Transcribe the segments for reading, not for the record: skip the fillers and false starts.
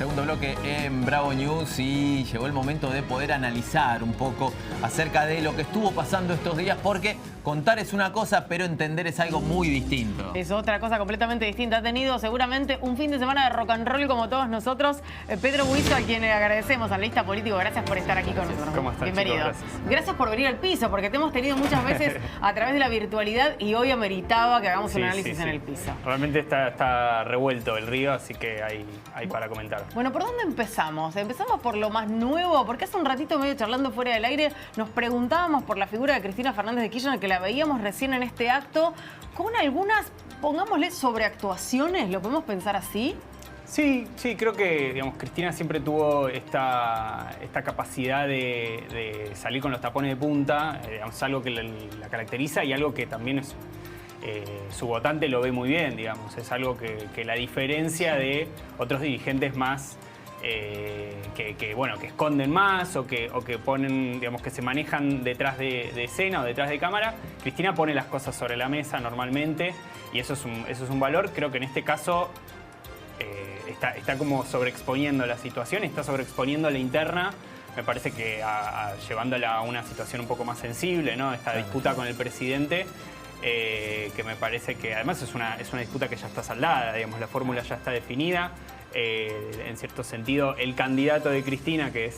Segundo bloque en Bravo News y llegó el momento de poder analizar un poco acerca de lo que estuvo pasando estos días, porque contar es una cosa, pero entender es algo muy distinto. Es otra cosa completamente distinta. Ha tenido seguramente un fin de semana de rock and roll como todos nosotros. Pedro Buizo, a quien le agradecemos, analista político, gracias por estar aquí con nosotros. ¿Cómo están, bienvenido. chicos? Gracias por venir al piso, porque te hemos tenido muchas veces a través de la virtualidad y hoy ameritaba que hagamos un análisis en el piso. Realmente está revuelto el río, así que hay para comentar. Bueno, ¿por dónde empezamos? Empezamos por lo más nuevo, porque hace un ratito medio charlando fuera del aire nos preguntábamos por la figura de Cristina Fernández de Kirchner, que la veíamos recién en este acto, con algunas, pongámosle, sobreactuaciones, ¿lo podemos pensar así? Sí, creo que digamos, Cristina siempre tuvo esta capacidad de salir con los tapones de punta, digamos, algo que la caracteriza y algo que también es, su votante lo ve muy bien, digamos. Es algo que la diferencia de otros dirigentes más que esconden más o que ponen, digamos, que se manejan detrás de escena o detrás de cámara. Cristina pone las cosas sobre la mesa normalmente y eso es un valor. Creo que en este caso está como sobreexponiendo la situación, está sobreexponiendo la interna. Me parece que llevándola a una situación un poco más sensible, ¿no? Esta disputa con el presidente, que me parece que además es una disputa que ya está saldada, digamos, la fórmula ya está definida. En cierto sentido, el candidato de Cristina, que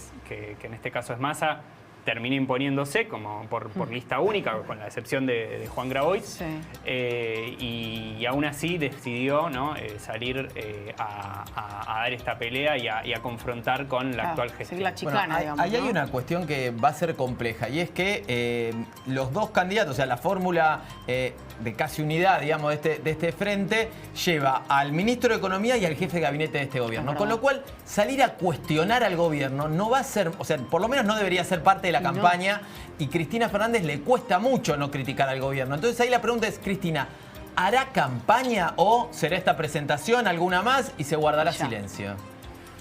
en este caso es Massa, termina imponiéndose como por lista única, con la excepción de Juan Grabois. Sí. Y aún así decidió, ¿no? Salir a dar esta pelea y a confrontar con la actual gestión. La chicana, digamos, ahí hay una cuestión que va a ser compleja, y es que los dos candidatos, o sea, la fórmula de casi unidad, digamos, de este frente, lleva al ministro de Economía y al jefe de gabinete de este gobierno. Con lo cual, salir a cuestionar al gobierno no va a ser, o sea, por lo menos no debería ser parte de la campaña, y Cristina Fernández le cuesta mucho no criticar al gobierno. Entonces ahí la pregunta es, Cristina, ¿hará campaña o será esta presentación alguna más y se guardará silencio?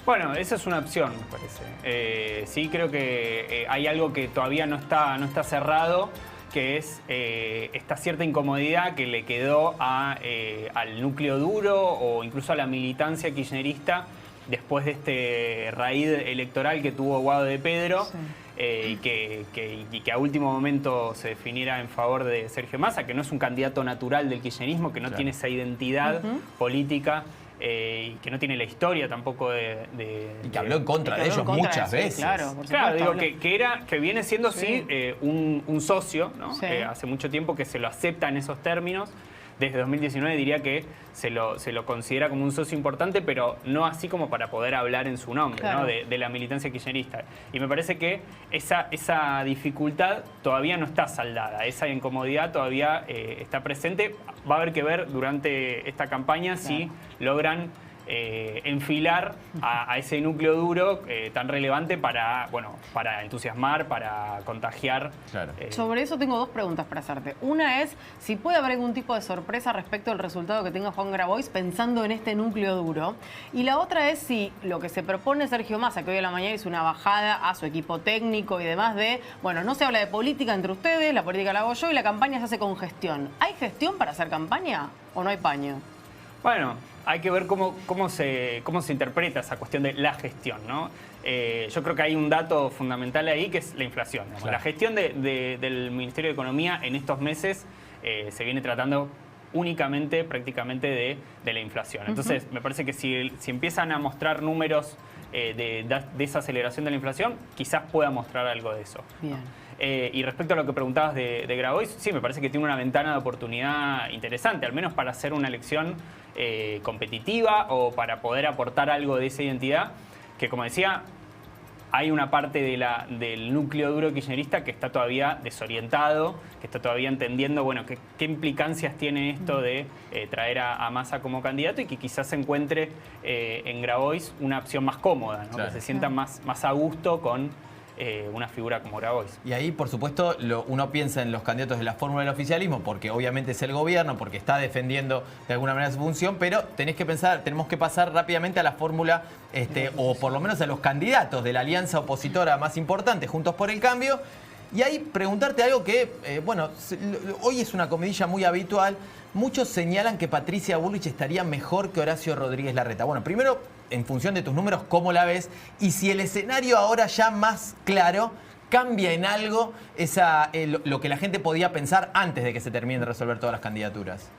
Bueno, esa es una opción, me parece. Sí, creo que hay algo que todavía no está cerrado, que es esta cierta incomodidad que le quedó al núcleo duro o incluso a la militancia kirchnerista después de este raíz electoral que tuvo Guado de Pedro. Sí. Y que a último momento se definiera en favor de Sergio Massa, que no es un candidato natural del kirchnerismo, que no tiene esa identidad política y que no tiene la historia tampoco y que habló en contra de ellos muchas veces. Claro, digo que viene siendo un socio, ¿no? Hace mucho tiempo que se lo acepta en esos términos. Desde 2019 diría que se lo considera como un socio importante, pero no así como para poder hablar en su nombre, ¿no? de la militancia kirchnerista. Y me parece que esa dificultad todavía no está saldada, esa incomodidad todavía está presente. Va a haber que ver durante esta campaña si logran enfilar a ese núcleo duro tan relevante para entusiasmar, para contagiar. Sobre eso tengo dos preguntas para hacerte. Una es si puede haber algún tipo de sorpresa respecto al resultado que tenga Juan Grabois pensando en este núcleo duro. Y la otra es si lo que se propone Sergio Massa, que hoy a la mañana hizo una bajada a su equipo técnico y demás no se habla de política entre ustedes, la política la hago yo y la campaña se hace con gestión. ¿Hay gestión para hacer campaña o no hay paño? Bueno, hay que ver cómo se interpreta esa cuestión de la gestión, ¿no? Yo creo que hay un dato fundamental ahí, que es la inflación. La gestión del Ministerio de Economía en estos meses se viene tratando únicamente, prácticamente, de la inflación. Entonces, me parece que si empiezan a mostrar números de esa aceleración de la inflación, quizás pueda mostrar algo de eso. Bien. Y respecto a lo que preguntabas de Grabois, sí, me parece que tiene una ventana de oportunidad interesante, al menos para hacer una elección competitiva o para poder aportar algo de esa identidad, que como decía, hay una parte del núcleo duro kirchnerista que está todavía desorientado, que está todavía entendiendo, qué implicancias tiene esto de traer a Massa como candidato y que quizás se encuentre en Grabois una opción más cómoda, ¿no? Que se sientan más a gusto con una figura como Grabois. Y ahí, por supuesto, uno piensa en los candidatos de la fórmula del oficialismo, porque obviamente es el gobierno, porque está defendiendo de alguna manera su función, pero tenemos que pasar rápidamente a la fórmula, o por lo menos a los candidatos de la alianza opositora más importante, Juntos por el Cambio. Y ahí preguntarte algo que, hoy es una comidilla muy habitual. Muchos señalan que Patricia Bullrich estaría mejor que Horacio Rodríguez Larreta. Bueno, primero, en función de tus números, ¿cómo la ves? Y si el escenario ahora ya más claro cambia en algo lo que la gente podía pensar antes de que se terminen de resolver todas las candidaturas.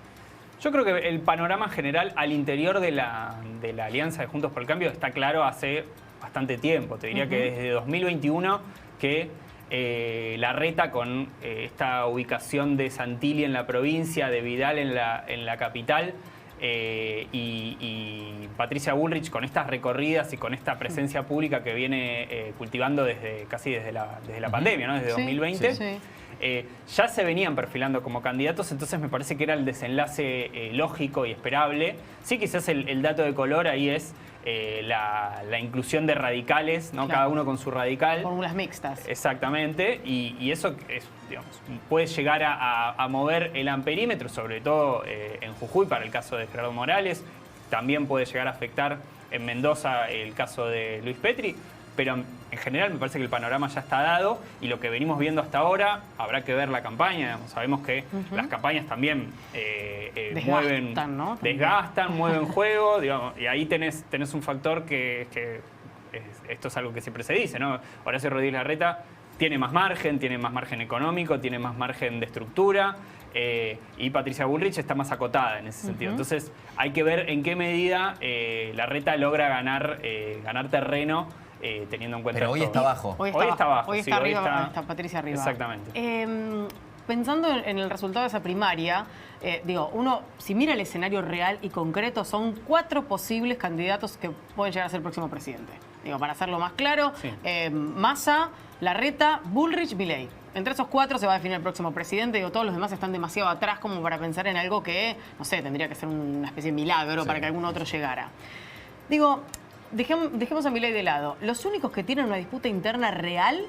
Yo creo que el panorama general al interior de la alianza de Juntos por el Cambio está claro hace bastante tiempo. Te diría que desde 2021 que Larreta, con esta ubicación de Santilli en la provincia, de Vidal en la capital, y Patricia Bullrich con estas recorridas y con esta presencia pública que viene cultivando casi desde la pandemia, ¿no? Desde 2020. Sí. Ya se venían perfilando como candidatos, entonces me parece que era el desenlace lógico y esperable. Sí, quizás el dato de color ahí es la inclusión de radicales, ¿no? Claro. Cada uno con su radical. Fórmulas mixtas. Exactamente, y eso es, digamos, puede llegar a mover el amperímetro, sobre todo en Jujuy para el caso de Gerardo Morales. También puede llegar a afectar en Mendoza el caso de Luis Petri. Pero en general me parece que el panorama ya está dado y lo que venimos viendo hasta ahora, habrá que ver la campaña. Digamos. Sabemos que las campañas también desgastan, mueven juego, digamos, y ahí tenés un factor que esto es algo que siempre se dice, ¿no? Horacio Rodríguez Larreta tiene más margen económico, tiene más margen de estructura, y Patricia Bullrich está más acotada en ese sentido. Entonces hay que ver en qué medida Larreta logra ganar terreno, teniendo en cuenta. Pero hoy esto. está abajo. Hoy está abajo. Hoy está arriba, está Patricia arriba. Exactamente. Pensando en el resultado de esa primaria, uno, si mira el escenario real y concreto, son 4 posibles candidatos que pueden llegar a ser el próximo presidente. Para hacerlo más claro, Sí. Massa, Larreta, Bullrich, Milei. Entre esos 4 se va a definir el próximo presidente. Todos los demás están demasiado atrás como para pensar en algo que, no sé, tendría que ser una especie de milagro para que algún otro llegara. Dejemos a Milei de lado. Los únicos que tienen una disputa interna real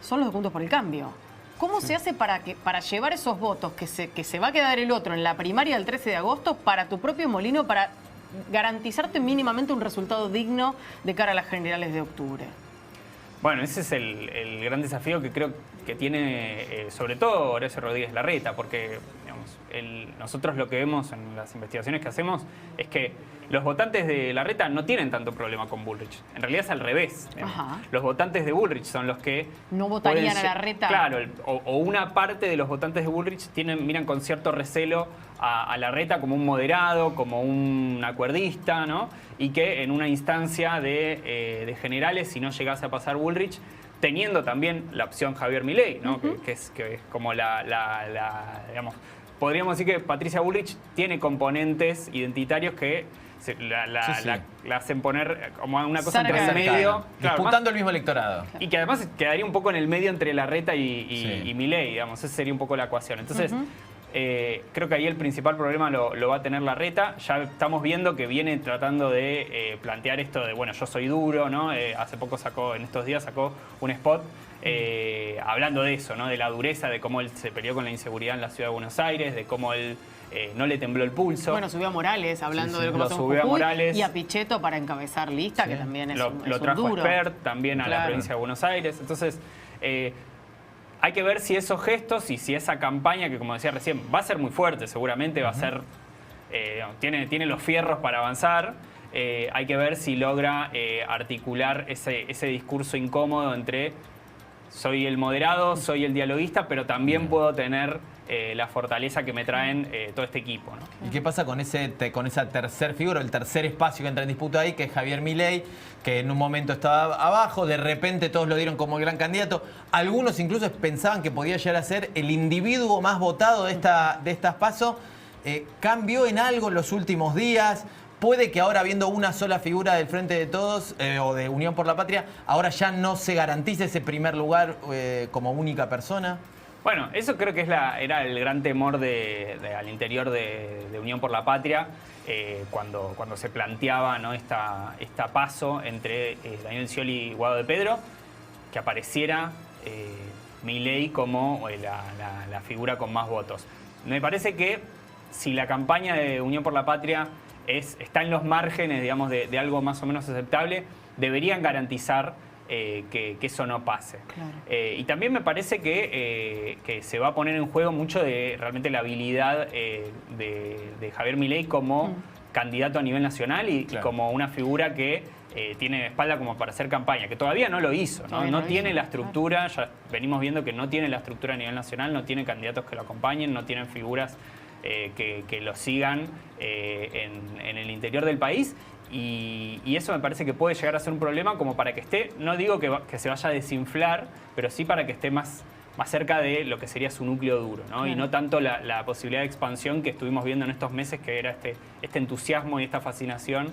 son los de Juntos por el Cambio. ¿Cómo se hace para llevar esos votos que se va a quedar el otro en la primaria del 13 de agosto para tu propio molino, para garantizarte mínimamente un resultado digno de cara a las generales de octubre? Bueno, ese es el gran desafío que creo que tiene sobre todo Horacio Rodríguez Larreta, porque digamos, nosotros lo que vemos en las investigaciones que hacemos es que los votantes de Larreta no tienen tanto problema con Bullrich. En realidad es al revés. Los votantes de Bullrich son los que no votarían a Larreta. Claro, o una parte de los votantes de Bullrich miran con cierto recelo a Larreta como un moderado, como un acuerdista, ¿no? Y que en una instancia de generales, si no llegase a pasar Bullrich, teniendo también la opción Javier Milei, ¿no? Que es como digamos, podríamos decir que Patricia Bullrich tiene componentes identitarios que la hacen poner como una cosa entre el medio. Disputando el mismo electorado. Y que además quedaría un poco en el medio entre Larreta y Milei, digamos. Esa sería un poco la ecuación. Entonces, creo que ahí el principal problema lo va a tener Larreta. Ya estamos viendo que viene tratando de plantear esto de, bueno, yo soy duro, ¿no? Hace poco en estos días sacó un spot hablando de eso, ¿no? De la dureza, de cómo él se peleó con la inseguridad en la ciudad de Buenos Aires, de cómo él no le tembló el pulso. Bueno, subió a Morales hablando de lo que pasó en subió a Jujuy, Morales. y a Pichetto para encabezar lista, que también es lo un trajo duro. a Spert también a la provincia de Buenos Aires. Entonces, hay que ver si esos gestos y si esa campaña, que como decía recién, va a ser muy fuerte, seguramente va a ser, tiene los fierros para avanzar. Hay que ver si logra articular ese discurso incómodo entre soy el moderado, soy el dialoguista, pero también puedo tener la fortaleza que me traen todo este equipo, ¿no? ¿Y qué pasa con esa tercer figura, el tercer espacio que entra en disputa ahí, que es Javier Milei, que en un momento estaba abajo, de repente todos lo dieron como gran candidato? Algunos incluso pensaban que podía llegar a ser el individuo más votado de estas PASO. ¿Cambió en algo en los últimos días? Puede que ahora, viendo una sola figura del Frente de Todos o de Unión por la Patria, ahora ya no se garantice ese primer lugar como única persona. Bueno, eso creo que era el gran temor al interior de Unión por la Patria, cuando se planteaba, ¿no? esta PASO entre Daniel Scioli y Guado de Pedro, que apareciera Milei como la figura con más votos. Me parece que si la campaña de Unión por la Patria está en los márgenes, digamos, de algo más o menos aceptable, deberían garantizar que eso no pase. Claro. Y también me parece que se va a poner en juego mucho de realmente la habilidad de Javier Milei como candidato a nivel nacional y como una figura que tiene espalda como para hacer campaña, que todavía no lo hizo, ¿no? No tiene la estructura, ya venimos viendo que no tiene la estructura a nivel nacional, no tiene candidatos que lo acompañen, no tienen figuras que lo sigan en el interior del país. Y eso me parece que puede llegar a ser un problema como para que esté, no digo que se vaya a desinflar, pero sí para que esté más cerca de lo que sería su núcleo duro, ¿no? Y no tanto la posibilidad de expansión que estuvimos viendo en estos meses, que era este entusiasmo y esta fascinación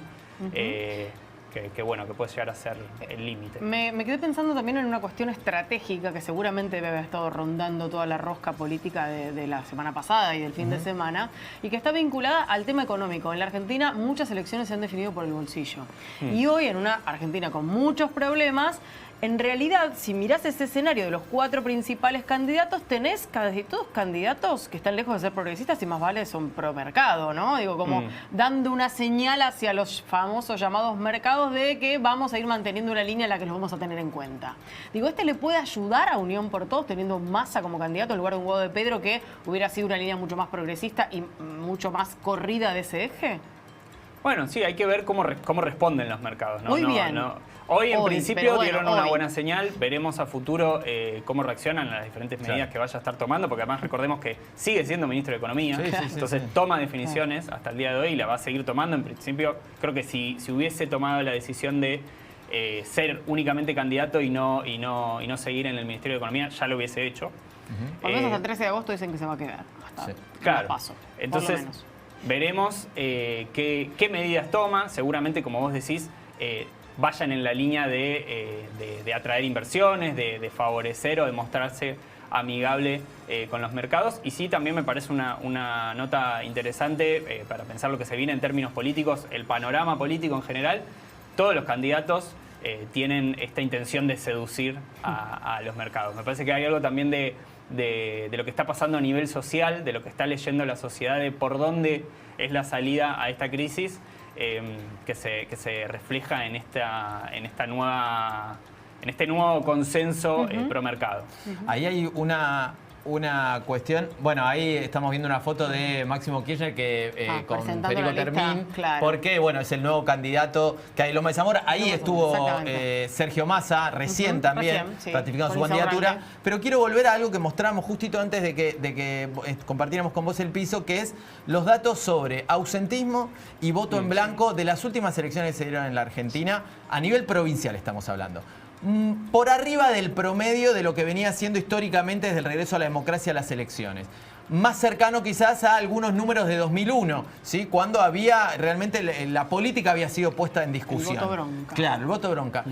que bueno, que puede llegar a ser el límite. Me quedé pensando también en una cuestión estratégica que seguramente debe haber estado rondando toda la rosca política de la semana pasada y del fin de semana, y que está vinculada al tema económico. En la Argentina muchas elecciones se han definido por el bolsillo. Y hoy en una Argentina con muchos problemas, en realidad, si mirás ese escenario de los 4 principales candidatos, tenés casi todos candidatos que están lejos de ser progresistas y más vale son pro mercado, ¿no? Digo, como dando una señal hacia los famosos llamados mercados de que vamos a ir manteniendo una línea en la que los vamos a tener en cuenta. Digo, ¿este le puede ayudar a Unión por Todos teniendo Massa como candidato en lugar de un Guado de Pedro que hubiera sido una línea mucho más progresista y mucho más corrida de ese eje? Bueno, sí, hay que ver cómo responden los mercados, ¿no? Muy bien. Hoy, en principio, dieron una hoy. buena señal. Veremos a futuro cómo reaccionan a las diferentes medidas que vaya a estar tomando, porque además recordemos que sigue siendo ministro de Economía. Entonces toma definiciones hasta el día de hoy y la va a seguir tomando. En principio, creo que si hubiese tomado la decisión de ser únicamente candidato y no seguir en el Ministerio de Economía, ya lo hubiese hecho. Por lo menos hasta el 13 de agosto dicen que se va a quedar. Claro. Paso, entonces, veremos qué medidas toma. Seguramente, como vos decís, vayan en la línea de atraer inversiones, de favorecer o de mostrarse amigable con los mercados. Y sí, también me parece una nota interesante para pensar lo que se viene en términos políticos, el panorama político en general. Todos los candidatos tienen esta intención de seducir a los mercados. Me parece que hay algo también de lo que está pasando a nivel social, de lo que está leyendo la sociedad, de por dónde es la salida a esta crisis, que se refleja en este nuevo consenso pro mercado. Ahí hay una cuestión, bueno, ahí estamos viendo una foto de Máximo Kirchner con Federico Termín, porque bueno, es el nuevo candidato que hay en Loma de Zamora. Ahí estuvo Sergio Massa recién también, ratificando su candidatura. Pero quiero volver a algo que mostramos justito antes de que compartiéramos con vos el piso, que es los datos sobre ausentismo y voto en blanco de las últimas elecciones que se dieron en la Argentina, a nivel provincial estamos hablando. Por arriba del promedio de lo que venía siendo históricamente desde el regreso a la democracia a las elecciones. Más cercano quizás a algunos números de 2001, ¿sí? Cuando realmente la política había sido puesta en discusión. El voto bronca. Claro, el voto bronca.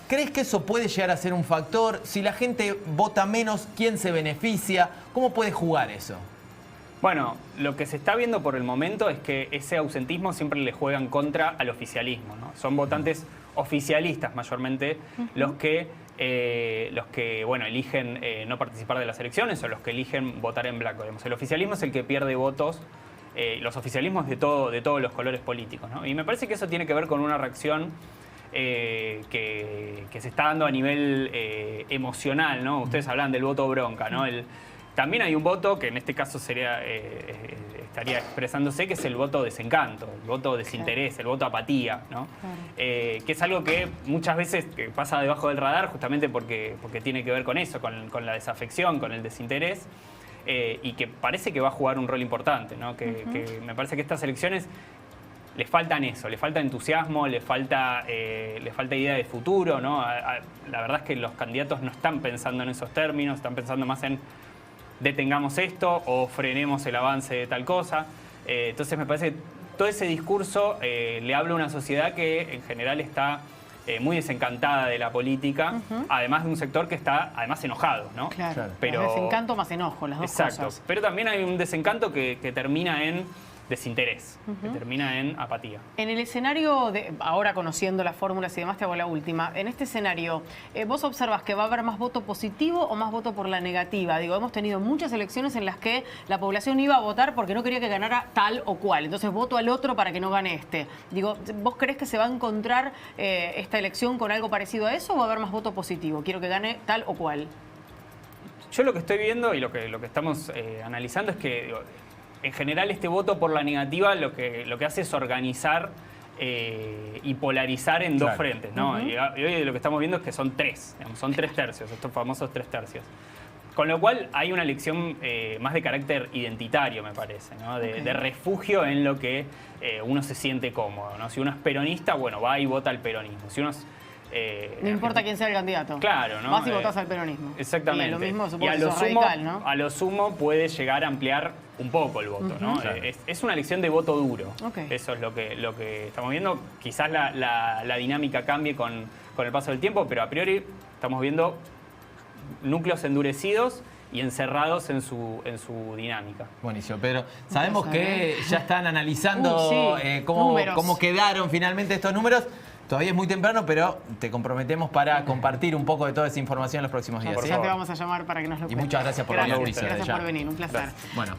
¿Crees que eso puede llegar a ser un factor? Si la gente vota menos, ¿quién se beneficia? ¿Cómo puede jugar eso? Bueno, lo que se está viendo por el momento es que ese ausentismo siempre le juega en contra al oficialismo, ¿no? Son votantes oficialistas mayormente los que bueno, eligen no participar de las elecciones o los que eligen votar en blanco. Digamos. El oficialismo es el que pierde votos, los oficialismos de todos los colores políticos, ¿no? Y me parece que eso tiene que ver con una reacción que se está dando a nivel emocional, ¿no? Ustedes hablan del voto bronca, ¿no? También hay un voto que en este caso estaría expresándose, que es el voto desencanto, el voto desinterés, el voto apatía, ¿no? Que es algo que muchas veces pasa debajo del radar justamente porque tiene que ver con eso, con la desafección, con el desinterés, y que parece que va a jugar un rol importante, ¿no? Que me parece que estas elecciones le faltan eso, le falta entusiasmo, le falta idea de futuro, ¿no? La verdad es que los candidatos no están pensando en esos términos, están pensando más en detengamos esto o frenemos el avance de tal cosa. Entonces me parece que todo ese discurso le habla a una sociedad que en general está muy desencantada de la política, además de un sector que está además enojado, ¿no? Claro. Pero desencanto más enojo, las dos cosas. Exacto. Pero también hay un desencanto que termina en desinterés, que termina en apatía. En el escenario, ahora conociendo las fórmulas y demás, te hago la última. En este escenario, ¿vos observas que va a haber más voto positivo o más voto por la negativa? Digo, hemos tenido muchas elecciones en las que la población iba a votar porque no quería que ganara tal o cual. Entonces voto al otro para que no gane este. Digo, ¿vos creés que se va a encontrar esta elección con algo parecido a eso o va a haber más voto positivo? Quiero que gane tal o cual. Yo lo que estoy viendo y lo que estamos analizando es que en general este voto por la negativa lo que hace es organizar y polarizar en dos frentes, ¿no? Y hoy lo que estamos viendo es que son tres, digamos, son 3 tercios, estos famosos 3 tercios. Con lo cual hay una elección más de carácter identitario, me parece, ¿no? De refugio en lo que uno se siente cómodo, ¿no? Si uno es peronista, bueno, va y vota al peronismo. Si uno es, no importa quién sea el candidato. Claro, ¿no? Vas y votás al peronismo. Exactamente. Y lo mismo supongo y que es radical, ¿no? a lo sumo puede llegar a ampliar un poco el voto, ¿no? Claro. Es una elección de voto duro. Okay. Eso es lo que estamos viendo. Quizás la dinámica cambie con el paso del tiempo, pero a priori estamos viendo núcleos endurecidos y encerrados en su dinámica. Buenísimo, Pedro. Sabemos que ya están analizando Sí. cómo quedaron finalmente estos números. Todavía es muy temprano, pero te comprometemos para compartir un poco de toda esa información en los próximos días. Por ¿sí? Ya te favor. vamos a llamar para que nos lo Y cuentes. muchas gracias por venir, Gracias, Mauricio, gracias desde por ya. venir, un placer. Gracias. Bueno.